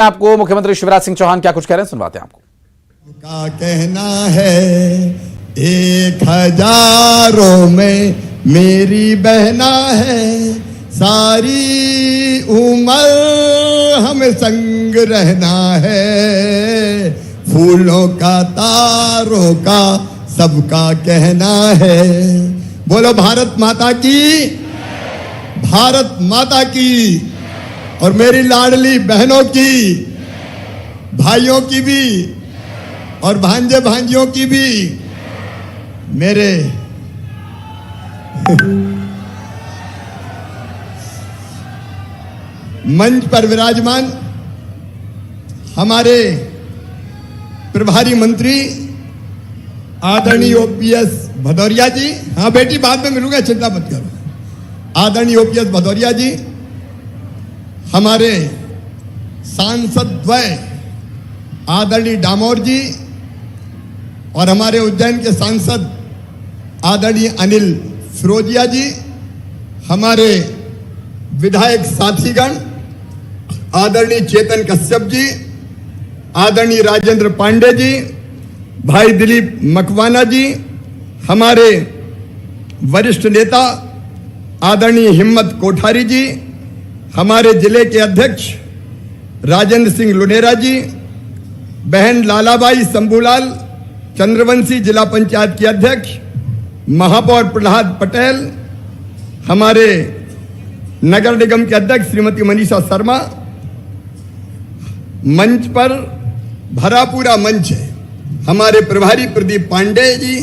आपको मुख्यमंत्री शिवराज सिंह चौहान क्या कुछ कह रहे हैं, सुनवाते हैं आपको। का कहना है 1000 में मेरी बहना है, सारी उम्र हमें संग रहना है, फूलों का तारों का सबका कहना है। बोलो भारत माता की, भारत माता की। और मेरी लाडली बहनों की, भाइयों की भी और भांजे भांजियों की भी, मेरे मंच पर विराजमान हमारे प्रभारी मंत्री आदरणीय ओपीएस भदौरिया जी, हाँ बेटी बाद में मिलूंगा, चिंता मत करो। आदरणीय ओपीएस भदौरिया जी, हमारे सांसद द्वय आदरणीय डामोर जी और हमारे उज्जैन के सांसद आदरणीय अनिल फिरोजिया जी, हमारे विधायक साथीगण आदरणीय चेतन कश्यप जी, आदरणीय राजेंद्र पांडे जी, भाई दिलीप मकवाना जी, हमारे वरिष्ठ नेता आदरणीय हिम्मत कोठारी जी, हमारे जिले के अध्यक्ष राजेंद्र सिंह लुनेरा जी, बहन लालाबाई शंभूलाल चंद्रवंशी जिला पंचायत की अध्यक्ष, महापौर प्रहलाद पटेल, हमारे नगर निगम के अध्यक्ष श्रीमती मनीषा शर्मा। मंच पर भरा पूरा मंच है। हमारे प्रभारी प्रदीप पांडे जी,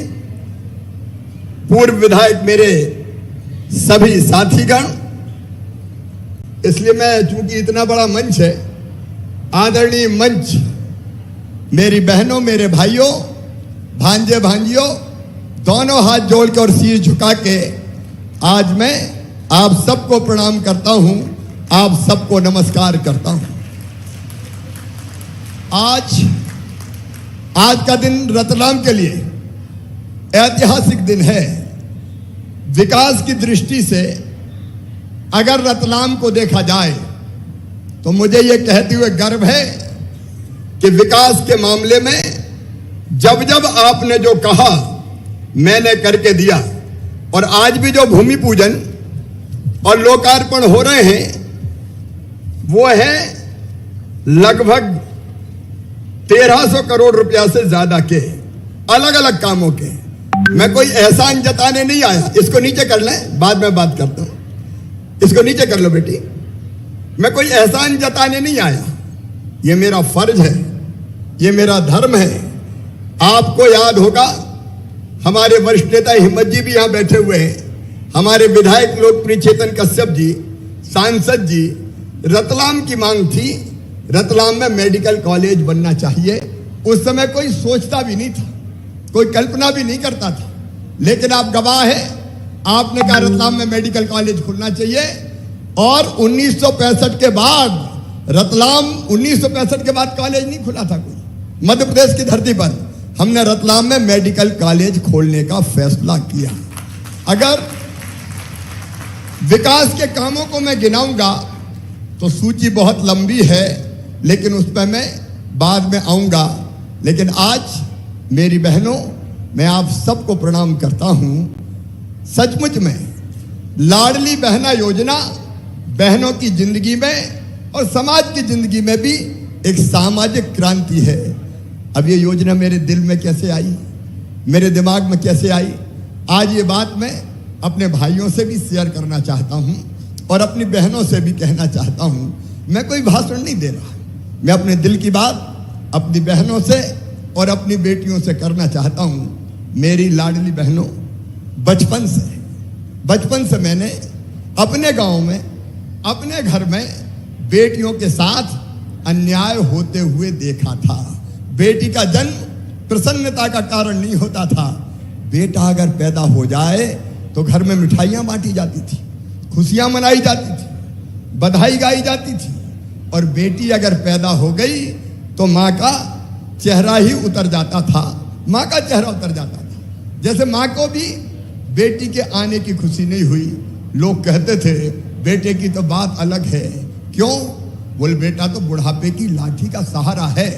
पूर्व विधायक मेरे सभी साथीगण। इसलिए मैं, चूंकि इतना बड़ा मंच है, आदरणीय मंच, मेरी बहनों, मेरे भाइयों, भांजे भांजियों, दोनों हाथ जोड़ के और सिर झुका के आज मैं आप सबको प्रणाम करता हूं, आप सबको नमस्कार करता हूं। आज का दिन रतलाम के लिए ऐतिहासिक दिन है। विकास की दृष्टि से अगर रतलाम को देखा जाए तो मुझे यह कहते हुए गर्व है कि विकास के मामले में जब जब आपने जो कहा मैंने करके दिया, और आज भी जो भूमि पूजन और लोकार्पण हो रहे हैं वो है लगभग 1300 करोड़ रुपया से ज्यादा के अलग अलग कामों के। मैं कोई एहसान जताने नहीं आया। इसको नीचे कर लें, बाद में बात करता हूं। इसको नीचे कर लो बेटी। मैं कोई एहसान जताने नहीं आया, ये मेरा फर्ज है, ये मेरा धर्म है। आपको याद होगा हमारे वरिष्ठ नेता हिम्मत जी भी यहां बैठे हुए हैं, हमारे विधायक लोकप्रिय चेतन कश्यप जी, सांसद जी, रतलाम की मांग थी, रतलाम में मेडिकल कॉलेज बनना चाहिए। उस समय कोई सोचता भी नहीं था, कोई कल्पना भी नहीं करता था, लेकिन आप गवाह हैं। आपने कहा रतलाम में मेडिकल कॉलेज खुलना चाहिए, और 1965 के बाद रतलाम, 1965 के बाद कॉलेज नहीं खुला था कोई। मध्य प्रदेश की धरती पर हमने रतलाम में मेडिकल कॉलेज खोलने का फैसला किया। अगर विकास के कामों को मैं गिनाऊंगा तो सूची बहुत लंबी है, लेकिन उस पर मैं बाद में आऊंगा। लेकिन आज मेरी बहनों, मैं आप सबको प्रणाम करता हूं। सचमुच में लाडली बहना योजना बहनों की जिंदगी में और समाज की जिंदगी में भी एक सामाजिक क्रांति है। अब ये योजना मेरे दिल में कैसे आई, मेरे दिमाग में कैसे आई, आज ये बात मैं अपने भाइयों से भी शेयर करना चाहता हूं और अपनी बहनों से भी कहना चाहता हूं। मैं कोई भाषण नहीं दे रहा, मैं अपने दिल की बात अपनी बहनों से और अपनी बेटियों से करना चाहता हूं। मेरी लाडली बहनों, बचपन से मैंने अपने गांव में, अपने घर में बेटियों के साथ अन्याय होते हुए देखा था। बेटी का जन्म प्रसन्नता का कारण नहीं होता था। बेटा अगर पैदा हो जाए तो घर में मिठाइयां बांटी जाती थी, खुशियां मनाई जाती थी, बधाई गाई जाती थी। और बेटी अगर पैदा हो गई तो माँ का चेहरा ही उतर जाता था, माँ का चेहरा उतर जाता था। जैसे माँ को भी बेटी के आने की खुशी नहीं हुई, लोग कहते थे बेटे की तो बात अलग है। क्यों? बोल बेटा तो बुढ़ापे की लाठी का सहारा है,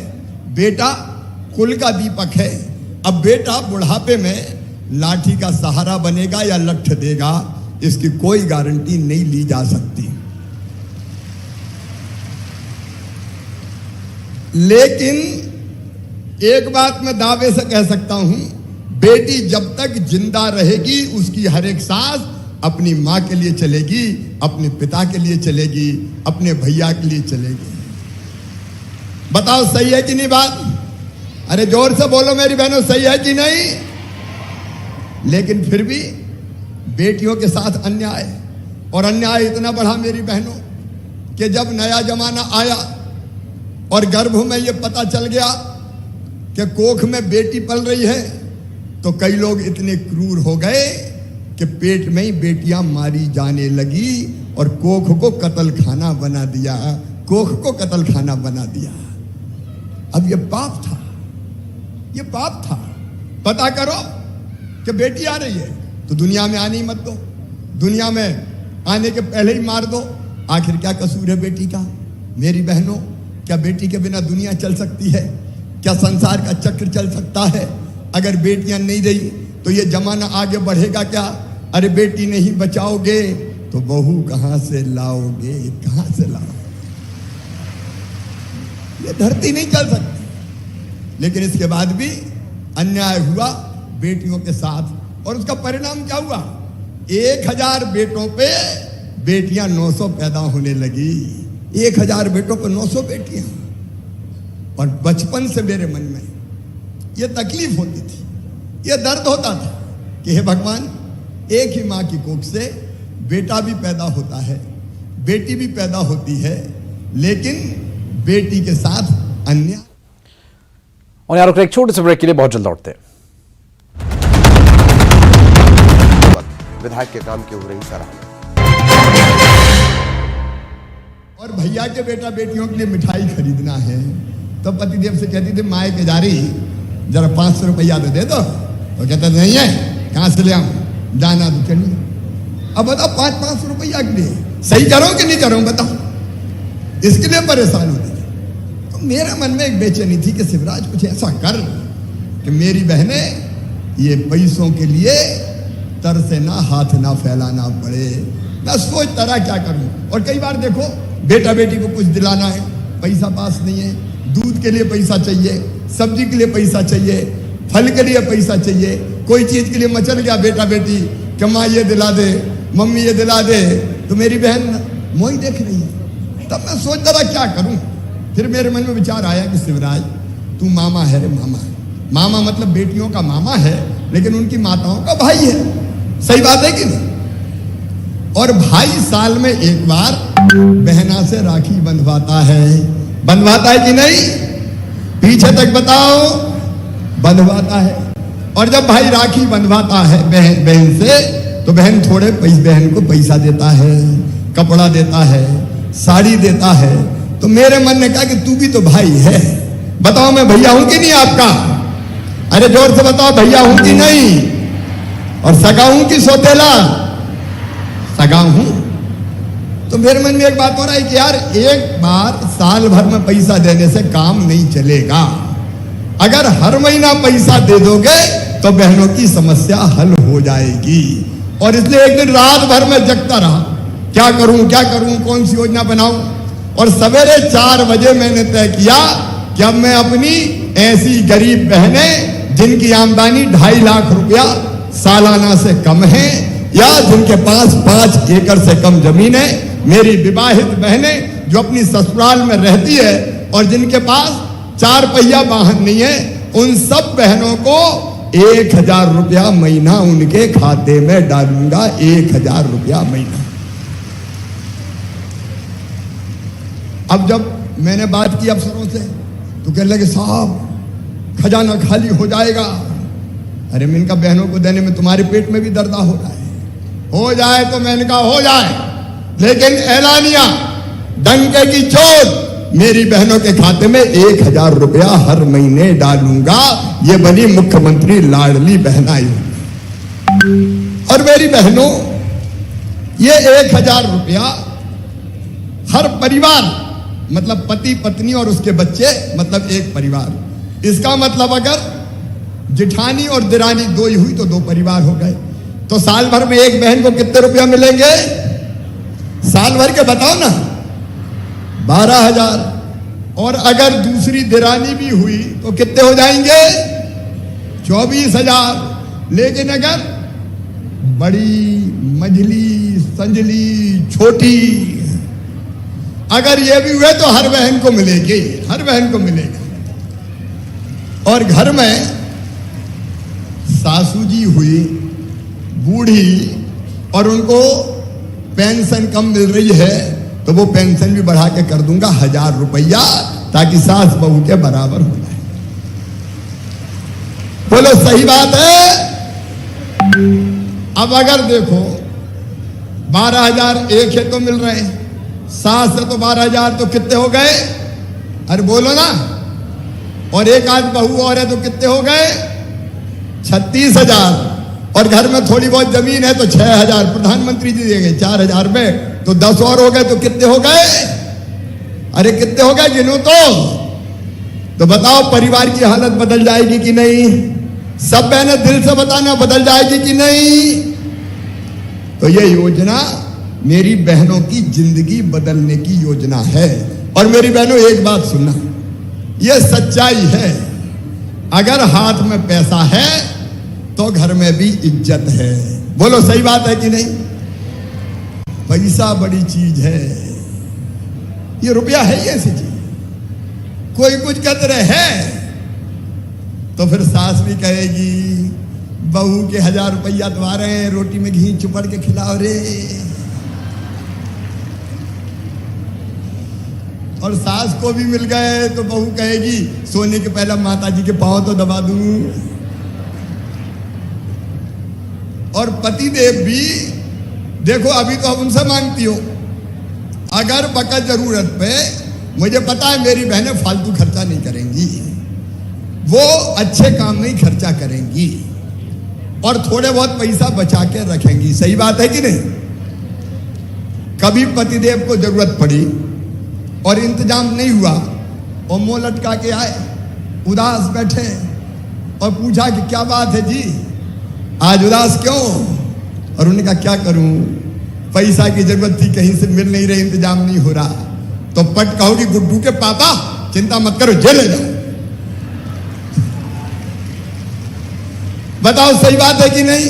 बेटा कुल का दीपक है। अब बेटा बुढ़ापे में लाठी का सहारा बनेगा या लठ देगा, इसकी कोई गारंटी नहीं ली जा सकती। लेकिन एक बात मैं दावे से कह सकता हूं, बेटी जब तक जिंदा रहेगी उसकी हर एक सांस अपनी मां के लिए चलेगी, अपने पिता के लिए चलेगी, अपने भैया के लिए चलेगी। बताओ सही है कि नहीं बात? अरे जोर से बोलो मेरी बहनों, सही है कि नहीं? लेकिन फिर भी बेटियों के साथ अन्याय, और अन्याय इतना बढ़ा मेरी बहनों कि जब नया जमाना आया और गर्भ में ये पता चल गया कि कोख में बेटी पल रही है, तो कई लोग इतने क्रूर हो गए कि पेट में ही बेटियां मारी जाने लगी और कोख को कत्ल खाना बना दिया, कोख को कत्ल खाना बना दिया। अब ये पाप था, ये पाप था। पता करो कि बेटी आ रही है तो दुनिया में आने ही मत दो, दुनिया में आने के पहले ही मार दो। आखिर क्या कसूर है बेटी का? मेरी बहनों, क्या बेटी के बिना दुनिया चल सकती है? क्या संसार का चक्र चल सकता है? अगर बेटियां नहीं रही तो ये जमाना आगे बढ़ेगा क्या? अरे बेटी नहीं बचाओगे तो बहू कहां से लाओगे, कहां से लाओगे? ये धरती नहीं चल सकती। लेकिन इसके बाद भी अन्याय हुआ बेटियों के साथ, और उसका परिणाम क्या हुआ? 1000 बेटों पे बेटियां 900 पैदा होने लगी। 1000 बेटों पे 900 बेटियां। और बचपन से मेरे मन में यह तकलीफ होती थी, यह दर्द होता था कि हे भगवान, एक ही मां की कोख से बेटा भी पैदा होता है, बेटी भी पैदा होती है, लेकिन बेटी के साथ अन्याय। और यार एक छोटे से ब्रेक के लिए बहुत जल्द लौटते हैं। विधायक के काम की हो रही सराहना। और भैया के बेटा बेटियों के लिए मिठाई खरीदना है तो पतिदेव से कहती थी, माए के जारी जरा 500 रुपया तो दे दो। तो कहता नहीं है, कहां से ले आऊं, जाना तो चलिए। अब बताओ 500 रुपया के लिए सही करो कि नहीं करो, बताओ। इसके लिए परेशान होती थी। तो मेरे मन में एक बेचैनी थी कि शिवराज कुछ ऐसा कर कि मेरी बहनें ये पैसों के लिए तर से ना हाथ ना फैलाना पड़े। मैं सोचता रहा क्या करूं। और कई बार देखो, बेटा बेटी को कुछ दिलाना है, पैसा पास नहीं है, दूध के लिए पैसा चाहिए, सब्जी के लिए पैसा चाहिए, फल के लिए पैसा चाहिए, कोई चीज के लिए मचल गया बेटा बेटी कि माँ ये दिला दे, मम्मी ये दिला दे, तो मेरी बहन मोही देख रही है। तब मैं सोचता रहा क्या करूं। फिर मेरे मन में विचार आया कि शिवराज, तू मामा है रे, मामा। मामा मतलब बेटियों का मामा है, लेकिन उनकी माताओं का भाई है। सही बात है कि नहीं? और भाई साल में एक बार बहना से राखी बंधवाता है। बंधवाता है कि नहीं? पीछे तक बताओ। बंधवाता है। और जब भाई राखी बंधवाता है बहन से, तो बहन थोड़े बहन को पैसा देता है, कपड़ा देता है, साड़ी देता है। तो मेरे मन ने कहा कि तू भी तो भाई है, बताओ मैं भैया हूं कि नहीं आपका? अरे जोर से बताओ, भैया हूं कि नहीं? और सगा हूं कि सौतेला? सगा हूं। तो मेरे मन में एक बात हो रहा है कि यार, एक बार साल भर में पैसा देने से काम नहीं चलेगा। अगर हर महीना पैसा दे दोगे तो बहनों की समस्या हल हो जाएगी। और इसलिए एक दिन रात भर में जगता रहा, क्या करूं, कौन सी योजना बनाऊं। और सवेरे 4 बजे मैंने तय किया कि अब मैं अपनी ऐसी गरीब बहनें जिनकी आमदनी 2.5 लाख रुपया सालाना से कम है, या जिनके पास 5 एकड़ से कम जमीन है, मेरी विवाहित बहनें जो अपनी ससुराल में रहती है और जिनके पास 4 पहिया वाहन नहीं है, उन सब बहनों को 1000 रुपया महीना उनके खाते में डालूंगा। 1000 रुपया महीना। अब जब मैंने बात की अफसरों से तो कहने लगे, साहब खजाना खाली हो जाएगा। अरे मैंने कहा, बहनों को देने में तुम्हारे पेट में भी दर्द हो रहा है। हो जाए तो मैंने कहा हो जाए, लेकिन ऐलानिया डंके की चोट, मेरी बहनों के खाते में 1000 रुपया हर महीने डालूंगा। ये बनी मुख्यमंत्री लाडली बहना योजना। और मेरी बहनों, ये 1000 रुपया हर परिवार मतलब पति पत्नी और उसके बच्चे, मतलब एक परिवार। इसका मतलब अगर जिठानी और दिरानी दो ही हुई तो दो परिवार हो गए। तो साल भर में एक बहन को कितने रुपया मिलेंगे? साल भर के बताओ ना, 12,000। और अगर दूसरी दिरानी भी हुई तो कितने हो जाएंगे? 24,000। लेकिन अगर बड़ी, मझली, संजली, छोटी, अगर ये भी हुए तो हर बहन को मिलेगी, हर बहन को मिलेगा। और घर में सासू जी हुई बूढ़ी और उनको पेंशन कम मिल रही है तो वो पेंशन भी बढ़ा के कर दूंगा 1,000 रुपया, ताकि सास बहू के बराबर हो जाए। बोलो सही बात है? अब अगर देखो 12,000 एक है तो मिल रहे हैं, सास है तो 12,000, तो कितने हो गए? अरे बोलो ना। और एक आध बहू और है तो कितने हो गए? 36,000। और घर में थोड़ी बहुत जमीन है तो 6,000 प्रधानमंत्री जी देंगे, 4,000 में तो 10 और हो गए तो कितने हो गए? अरे कितने हो गए? गिनो तो बताओ, परिवार की हालत बदल जाएगी कि नहीं? सब बहनें दिल से बताना, बदल जाएगी कि नहीं? तो ये योजना मेरी बहनों की जिंदगी बदलने की योजना है। और मेरी बहनों एक बात सुनना, ये सच्चाई है। अगर हाथ में पैसा है तो घर में भी इज्जत है। बोलो सही बात है कि नहीं? पैसा बड़ी चीज है, ये रुपया है ही ऐसी चीज। कोई कुछ कहते रहे है तो फिर सास भी कहेगी, बहू के 1,000 रुपया दवा रहे हैं, रोटी में घी चुपड़ के खिलाओ रे। और सास को भी मिल गए तो बहू कहेगी, सोने के पहले माता जी के पांव तो दबा दूं। और पतिदेव भी देखो, अभी तो अब उनसे मांगती हो, अगर बकत जरूरत पे, मुझे पता है मेरी बहनें फालतू खर्चा नहीं करेंगी, वो अच्छे काम में ही खर्चा करेंगी और थोड़े बहुत पैसा बचा के रखेंगी। सही बात है कि नहीं? कभी पतिदेव को जरूरत पड़ी और इंतजाम नहीं हुआ और मुंह लटका के आए, उदास बैठे और पूछा कि क्या बात है जी, आज उदास क्यों? और उन्होंने कहा क्या करूं, पैसा की जरूरत थी, कहीं से मिल नहीं रही, इंतजाम नहीं हो रहा। तो पट कहोगी, गुड्डू के पापा चिंता मत करो, जेल ले जाओ। बताओ सही बात है कि नहीं?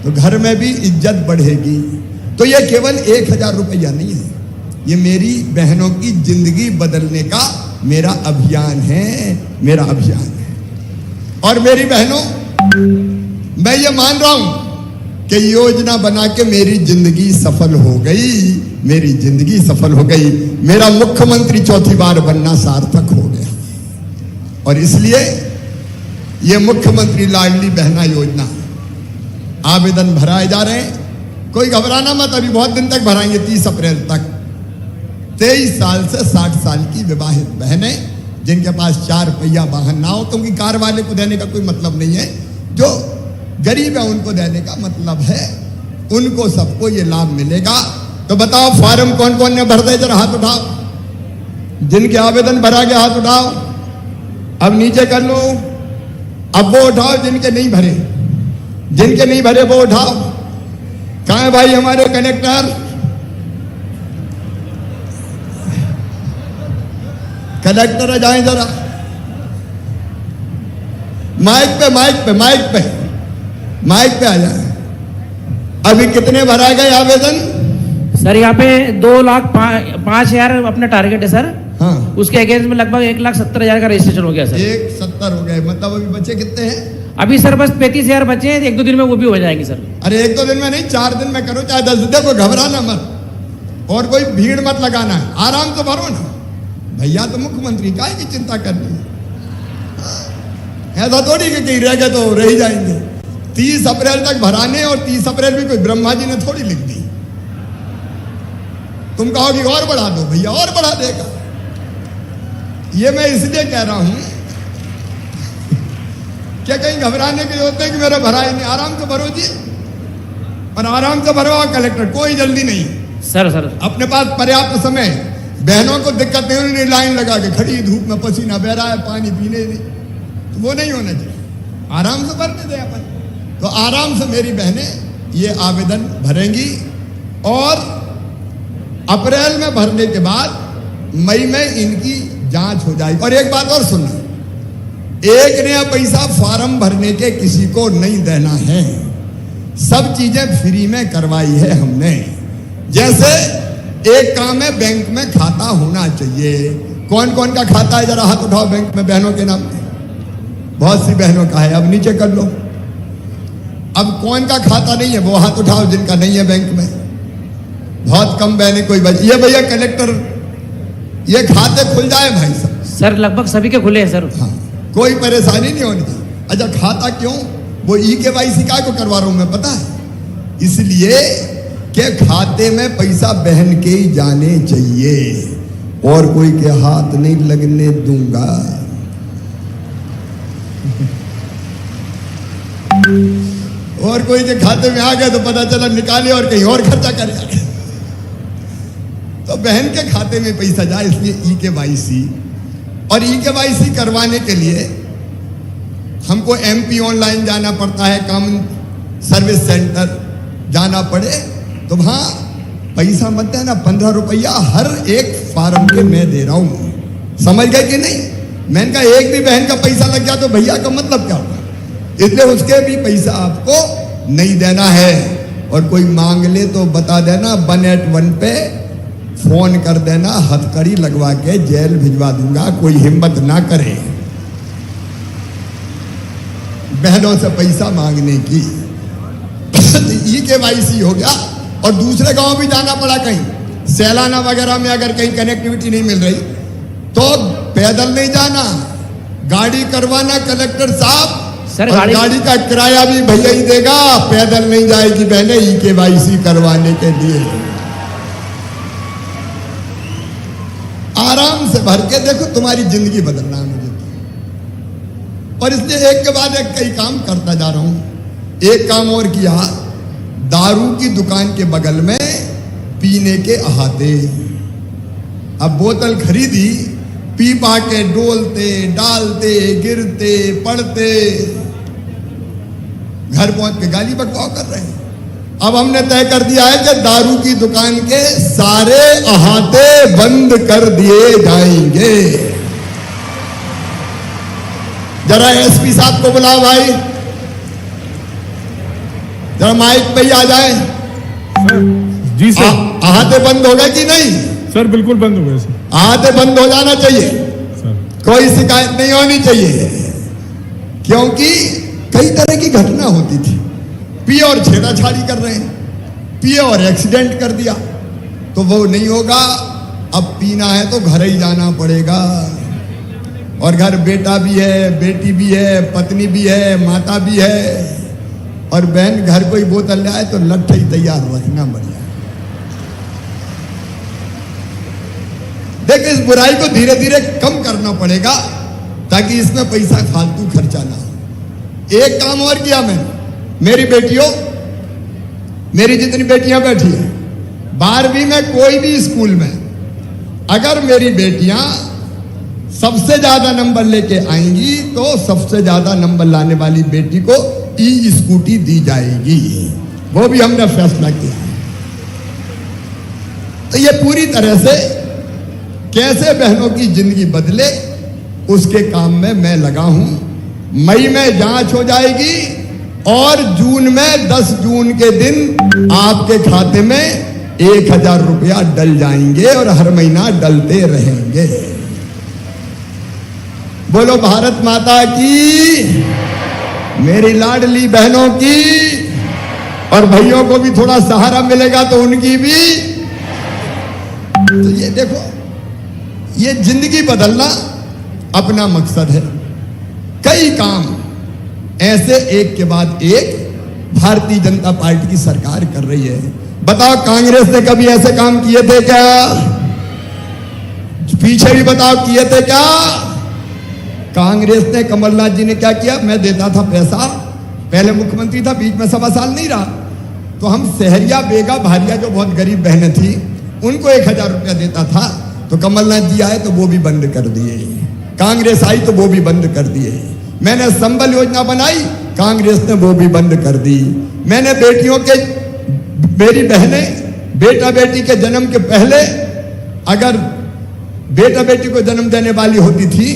तो घर में भी इज्जत बढ़ेगी। तो ये केवल 1,000 रुपया नहीं है, ये मेरी बहनों की जिंदगी बदलने का मेरा अभियान है, मेरा अभियान है। और मेरी बहनों, मैं ये मान रहा हूं कि योजना बना के मेरी जिंदगी सफल हो गई, मेरी जिंदगी सफल हो गई। मेरा मुख्यमंत्री चौथी बार बनना सार्थक हो गया। और इसलिए ये मुख्यमंत्री लाडली बहना योजना आवेदन भराए जा रहे हैं। कोई घबराना मत, अभी बहुत दिन तक भराएंगे, 30 अप्रैल तक। 23 साल से 60 साल की विवाहित बहनें जिनके पास 4 पहिया वाहन ना हो, क्योंकि कार वाले को देने का कोई मतलब नहीं है, जो गरीब है उनको देने का मतलब है, उनको सबको ये लाभ मिलेगा। तो बताओ फॉर्म कौन कौन ने भर दे, जरा हाथ उठाओ। जिनके आवेदन भरा गया हाथ उठाओ, अब नीचे कर लो। अब वो उठाओ जिनके नहीं भरे, जिनके नहीं भरे वो उठाओ। कहाँ है भाई हमारे कलेक्टर? कलेक्टर है, जाएं जरा माइक पे, माइक पे, माइक पे, माइक पे आ जाए। अभी कितने भरा गए आवेदन? सर यहाँ पे 2,05,000 अपना टारगेट है सर। हाँ, उसके अगेंस्ट में लगभग 1,70,000 का रजिस्ट्रेशन हो गया सर। 1,70 हो गए, मतलब अभी बच्चे कितने हैं? अभी सर बस 35,000 बचे हैं, 1-2 दिन में वो भी हो जाएंगे सर। अरे 1-2 दिन में नहीं, 4 दिन में करो, चाहे 10 दिन। देखो घबराना मत और कोई भीड़ मत लगाना है, आराम से भरो ना भैया। तो मुख्यमंत्री काहे की चिंता करनी है? ऐसा थोड़ी कि कहीं रह गए तो रह ही जाएंगे। 30 अप्रैल तक भराने, और 30 अप्रैल भी कोई ब्रह्मा जी ने थोड़ी लिख दी। तुम कहोगी और बढ़ा दो, भैया और बढ़ा देगा। ये मैं इसलिए कह रहा हूं क्या कहीं घबराने की जरूरत है कि मेरा भरा ही नहीं। आराम से भरो जी, और आराम से भरो। कलेक्टर कोई जल्दी नहीं सर। अपने पास पर्याप्त समय, बहनों को दिक्कत नहीं, उन्होंने लाइन लगा के खड़ी, धूप में पसीना बह रहा है, पानी पीने नहीं, तो वो नहीं होना चाहिए, आराम से भरने दें अपन। तो आराम से मेरी बहनें ये आवेदन भरेंगी और अप्रैल में भरने के बाद मई में इनकी जांच हो जाएगी। और एक बात और सुनना, एक नया पैसा फॉर्म भरने के किसी को नहीं देना है, सब चीजें फ्री में करवाई है हमने। जैसे एक काम है, बैंक में खाता होना चाहिए। कौन कौन का खाता है जरा हाथ उठाओ बैंक में बहनों के नाम पे। बहुत सी बहनों का है, अब नीचे कर लो। अब कौन का खाता नहीं है वो हाथ उठाओ जिनका नहीं है बैंक में। बहुत कम बहनें, कोई ये भैया कलेक्टर, ये खाते खुल जाए भाई साहब। सर लगभग सभी के खुले हैं सर। हाँ, कोई परेशानी नहीं होनी चाहिए। अच्छा खाता क्यों, वो KYC का को करवा रहा हूं मैं, पता है, इसलिए कि खाते में पैसा बहन के ही जाने चाहिए और कोई के हाथ नहीं लगने दूंगा। और कोई के खाते में आ गया तो पता चला निकाले और कहीं और खर्चा करे। तो बहन के खाते में पैसा जाए, इसलिए KYC। और KYC करवाने के लिए हमको MP ऑनलाइन जाना पड़ता है, कॉमन सर्विस सेंटर जाना पड़े, तो वहां पैसा मत देना, 15 रुपया हर एक फार्म के मैं दे रहा हूं। समझ गए कि नहीं? मैंने कहा एक भी बहन का पैसा लग गया तो भैया का मतलब क्या होगा, इसलिए उसके भी पैसा आपको नहीं देना है। और कोई मांग ले तो बता देना, 181 पे फोन कर देना, हथकड़ी लगवा के जेल भिजवा दूंगा, कोई हिम्मत ना करे बहनों से पैसा मांगने की। KYC हो गया। और दूसरे गांव भी जाना पड़ा, कहीं सैलाना वगैरह में अगर कहीं कनेक्टिविटी नहीं मिल रही तो पैदल नहीं जाना, गाड़ी करवाना कलेक्टर साहब। सर गाड़ी का किराया भी भैया ही देगा, पैदल नहीं जाएगी बहने KYC करवाने के लिए। आराम से भर के देखो, तुम्हारी जिंदगी बदलना है मुझे। और इसलिए एक के बाद एक कई काम करता जा रहा हूं। एक काम और किया, दारू की दुकान के बगल में पीने के अहाते। अब बोतल खरीदी, पी पा के डोलते डालते गिरते पड़ते, घर पहुंच के गाली बकवाव कर रहे हैं। अब हमने तय कर दिया है कि दारू की दुकान के सारे अहाते बंद कर दिए जाएंगे। जरा SP साहब को बुलाओ भाई, जरा माइक पे ही आ जाए। जी सर। अहाते बंद हो गए कि नहीं? सर बिल्कुल बंद हो गए सर। अहाते बंद हो जाना चाहिए सर। कोई शिकायत नहीं होनी चाहिए, क्योंकि कई तरह की घटना होती थी। पिए और छेड़ाछाड़ी कर रहे हैं, पिए और एक्सीडेंट कर दिया, तो वो नहीं होगा। अब पीना है तो घर ही जाना पड़ेगा। और घर बेटा भी है, बेटी भी है, पत्नी भी है, माता भी है। और बहन घर कोई बोतल ले आए तो लट्ठा ही तैयार रखना बढ़िया। देखिए, इस बुराई को धीरे धीरे कम करना पड़ेगा ताकि इसमें पैसा फालतू खर्चा ना हो। एक काम और किया मैंने, मेरी बेटियों, मेरी जितनी बेटियां बैठी हैं, 12वीं में कोई भी स्कूल में अगर मेरी बेटियां सबसे ज्यादा नंबर लेके आएंगी तो सबसे ज्यादा नंबर लाने वाली बेटी को स्कूटी दी जाएगी। वो भी हमने फैसला किया। तो ये पूरी तरह से कैसे बहनों की जिंदगी बदले उसके काम में मैं लगा हूं। मई में जांच हो जाएगी और जून में 10 जून के दिन आपके खाते में 1000 रुपया डल जाएंगे और हर महीना डलते रहेंगे। बोलो भारत माता की, मेरी लाडली बहनों की। और भाइयों को भी थोड़ा सहारा मिलेगा तो उनकी भी। तो ये देखो, ये जिंदगी बदलना अपना मकसद है। कई काम ऐसे एक के बाद एक भारतीय जनता पार्टी की सरकार कर रही है। बताओ, कांग्रेस ने कभी ऐसे काम किए थे क्या? पीछे भी बताओ, किए थे क्या? कांग्रेस ने, कमलनाथ जी ने क्या किया? मैं देता था पैसा, पहले मुख्यमंत्री था, बीच में 1.25 साल नहीं रहा, तो हम सहरिया बेगा भारिया जो बहुत गरीब बहनें थी उनको 1000 रुपया देता था। तो कमलनाथ जी आए तो वो भी बंद कर दिए, कांग्रेस आई तो वो भी बंद कर दिए। मैंने संबल योजना बनाई, कांग्रेस ने वो भी बंद कर दी। मैंने बेटियों के, मेरी बहनें बेटा बेटी के जन्म के पहले अगर बेटा बेटी को जन्म देने वाली होती थी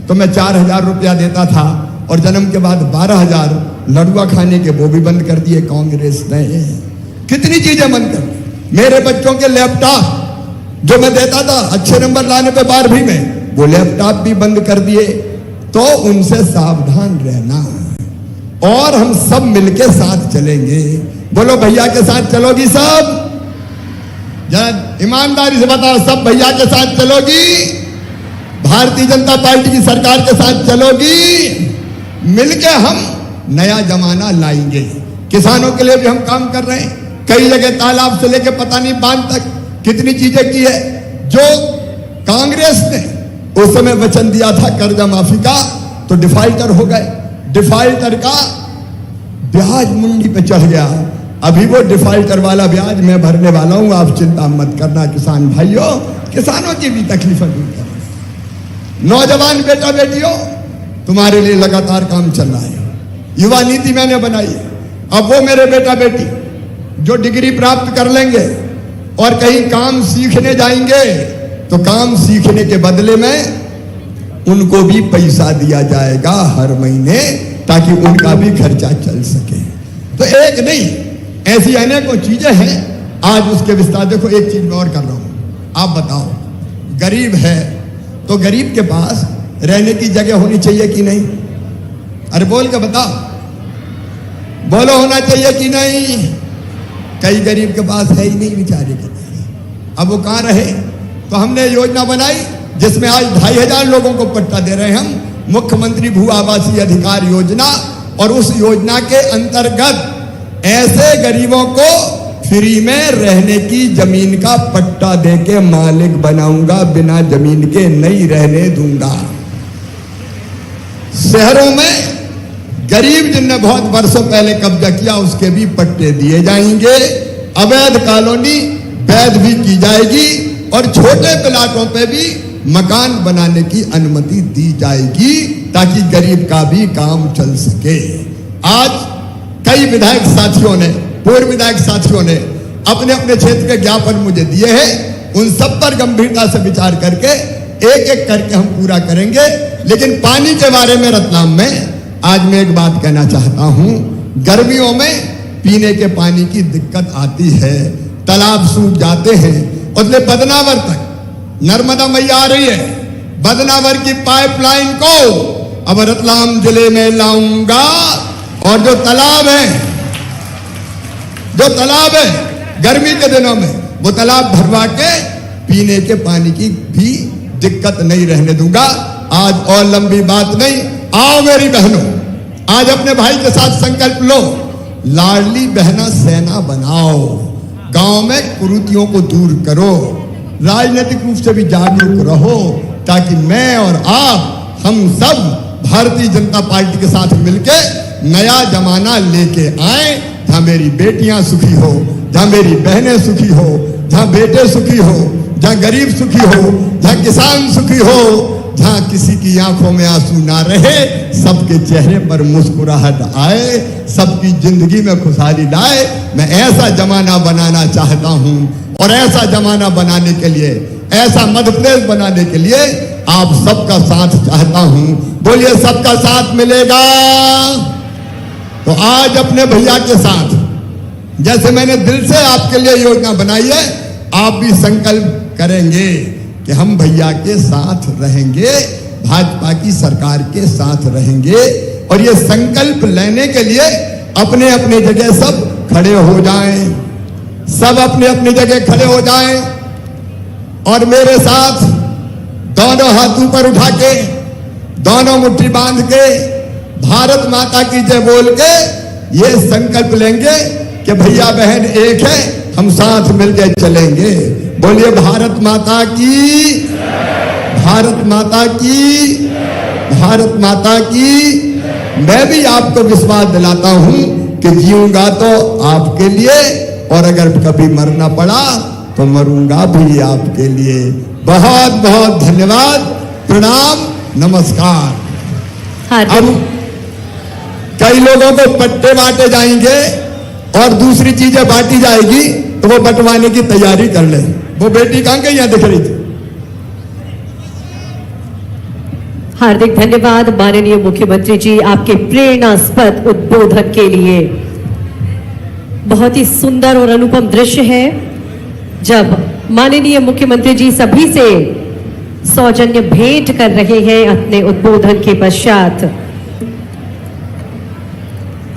तो मैं 4,000 रुपया देता था, और जन्म के बाद 12,000 लड़ुआ खाने के वो भी बंद कर दिए कांग्रेस ने। कितनी चीजें बंद कर दी। मेरे बच्चों के लैपटॉप जो मैं देता था अच्छे नंबर लाने पे 12वीं में, वो लैपटॉप भी बंद कर दिए। तो उनसे सावधान रहना, और हम सब मिलके साथ चलेंगे। बोलो भैया के साथ चलोगी सब? जरा ईमानदारी से बताओ, सब भैया के साथ चलोगी? भारतीय जनता पार्टी की सरकार के साथ चलोगी? मिलके हम नया जमाना लाएंगे। किसानों के लिए भी हम काम कर रहे हैं। कई जगह तालाब से लेके पता नहीं बांध तक कितनी चीजें की है। जो कांग्रेस ने उस समय वचन दिया था कर्जा माफी का, तो डिफाल्टर हो गए। डिफाल्टर का ब्याज मुंडी पे चढ़ गया। अभी वो डिफाल्टर वाला ब्याज मैं भरने वाला हूं, आप चिंता मत करना किसान भाइयों। किसानों की भी तकलीफें दूर करें। नौजवान बेटा बेटियों, तुम्हारे लिए लगातार काम चल रहा है। युवा नीति मैंने बनाई है। अब वो मेरे बेटा बेटी जो डिग्री प्राप्त कर लेंगे और कहीं काम सीखने जाएंगे, तो काम सीखने के बदले में उनको भी पैसा दिया जाएगा हर महीने, ताकि उनका भी खर्चा चल सके। तो एक नहीं, ऐसी अनेकों चीजें हैं। आज उसके विस्तार देखो। एक चीज मैं और कर रहा हूं, आप बताओ, गरीब है तो गरीब के पास रहने की जगह होनी चाहिए कि नहीं? अरे बोल के बताओ, बोलो होना चाहिए कि नहीं? कई गरीब के पास है ही नहीं बेचारे के पास। अब वो कहां रहे? तो हमने योजना बनाई जिसमें आज 2,500 लोगों को पट्टा दे रहे हैं हम, मुख्यमंत्री भू आवासीय अधिकार योजना। और उस योजना के अंतर्गत ऐसे गरीबों को फ्री में रहने की जमीन का पट्टा देके मालिक बनाऊंगा, बिना जमीन के नहीं रहने दूंगा। शहरों में गरीब जिनने बहुत वर्षों पहले कब्जा किया उसके भी पट्टे दिए जाएंगे। अवैध कॉलोनी वैध भी की जाएगी, और छोटे प्लाटों पे भी मकान बनाने की अनुमति दी जाएगी, ताकि गरीब का भी काम चल सके। आज कई विधायक साथियों ने, पूर्व विधायक साथियों ने अपने अपने क्षेत्र के ज्ञापन मुझे दिए हैं। उन सब पर गंभीरता से विचार करके एक एक करके हम पूरा करेंगे। लेकिन पानी के बारे में रतलाम में आज मैं एक बात कहना चाहता हूं। गर्मियों में पीने के पानी की दिक्कत आती है, तालाब सूख जाते हैं। उसने बदनावर तक नर्मदा मैया आ रही है, बदनावर की पाइपलाइन को अब रतलाम जिले में लाऊंगा। और जो तालाब है गर्मी के दिनों में, वो तालाब भरवा के पीने के पानी की भी दिक्कत नहीं रहने दूंगा। आज और लंबी बात नहीं, आओ मेरी बहनों, आज अपने भाई के साथ संकल्प लो, लाडली बहना सेना बनाओ, गांव में कुरीतियों को दूर करो, राजनीतिक रूप से भी जागरूक रहो, ताकि मैं और आप, हम सब भारतीय जनता पार्टी के साथ मिलके नया जमाना लेके आए, जहां मेरी बेटियां सुखी हो, जहां मेरी बहनें सुखी हो, जहां बेटे सुखी हो, जहां गरीब सुखी हो, जहां किसान सुखी हो, जहां किसी की आंखों में आंसू ना रहे, सबके चेहरे पर मुस्कुराहट आए, सबकी जिंदगी में खुशहाली लाए। मैं ऐसा जमाना बनाना चाहता हूं, और ऐसा जमाना बनाने के लिए, ऐसा मध्य प्रदेश बनाने के लिए आप सबका साथ चाहता हूं। बोलिए सबका साथ मिलेगा? तो आज अपने भैया के साथ, जैसे मैंने दिल से आपके लिए योजना बनाई है, आप भी संकल्प करेंगे कि हम भैया के साथ रहेंगे, भाजपा की सरकार के साथ रहेंगे। और ये संकल्प लेने के लिए अपने अपने जगह सब खड़े हो जाएं, सब अपने अपनी जगह खड़े हो जाएं, और मेरे साथ दोनों हाथ ऊपर उठा के, दोनों मुट्ठी बांध के, भारत माता की जय बोल के ये संकल्प लेंगे कि भैया बहन एक है, हम साथ मिलकर चलेंगे। बोलिए भारत माता की, भारत माता की, भारत माता की। मैं भी आपको विश्वास दिलाता हूं कि जीऊंगा तो आपके लिए, और अगर कभी मरना पड़ा तो मरूंगा भी आपके लिए। बहुत बहुत धन्यवाद, प्रणाम, नमस्कार। अब कई लोगों को पट्टे बांटे जाएंगे और दूसरी चीजें बांटी जाएगी, तो वो बंटवाने की तैयारी कर ले। वो बेटी कहां गई, यहां दिख रही थी। हार्दिक धन्यवाद माननीय मुख्यमंत्री जी आपके प्रेरणास्पद उद्बोधन के लिए। बहुत ही सुंदर और अनुपम दृश्य है जब माननीय मुख्यमंत्री जी सभी से सौजन्य भेंट कर रहे हैं अपने उद्बोधन के पश्चात।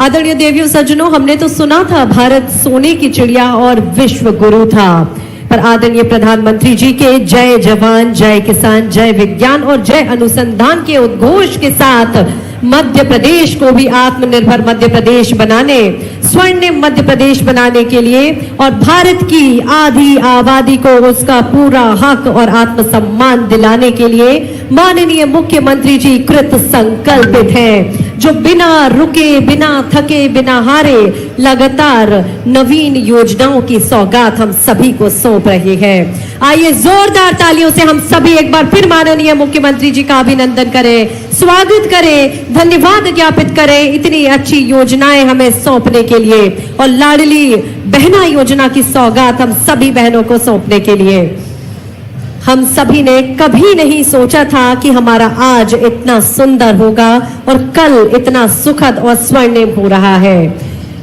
आदरणीय देवियों सज्जनों, हमने तो सुना था भारत सोने की चिड़िया और विश्व गुरु था, पर आदरणीय प्रधानमंत्री जी के जय जवान, जय किसान, जय विज्ञान और जय अनुसंधान के उद्घोष के साथ मध्य प्रदेश को भी आत्मनिर्भर मध्य प्रदेश बनाने, स्वर्णिम मध्य प्रदेश बनाने के लिए और भारत की आधी आबादी को उसका पूरा हक और आत्मसम्मान दिलाने के लिए माननीय मुख्यमंत्री जी कृत संकल्पित हैं, जो बिना रुके, बिना थके, बिना हारे लगातार नवीन योजनाओं की सौगात हम सभी को सौंप रहे हैं। आइए जोरदार तालियों से हम सभी एक बार फिर माननीय मुख्यमंत्री जी का अभिनंदन करें, स्वागत करें, धन्यवाद ज्ञापित करें इतनी अच्छी योजनाएं हमें सौंपने के लिए और लाडली बहना योजना की सौगात हम सभी बहनों को सौंपने के लिए। हम सभी ने कभी नहीं सोचा था कि हमारा आज इतना सुंदर होगा और कल इतना सुखद और स्वर्णिम हो रहा है।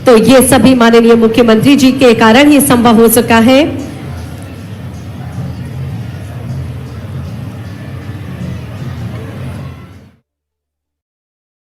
तो ये सभी माननीय मुख्यमंत्री जी के कारण ही संभव हो सका है।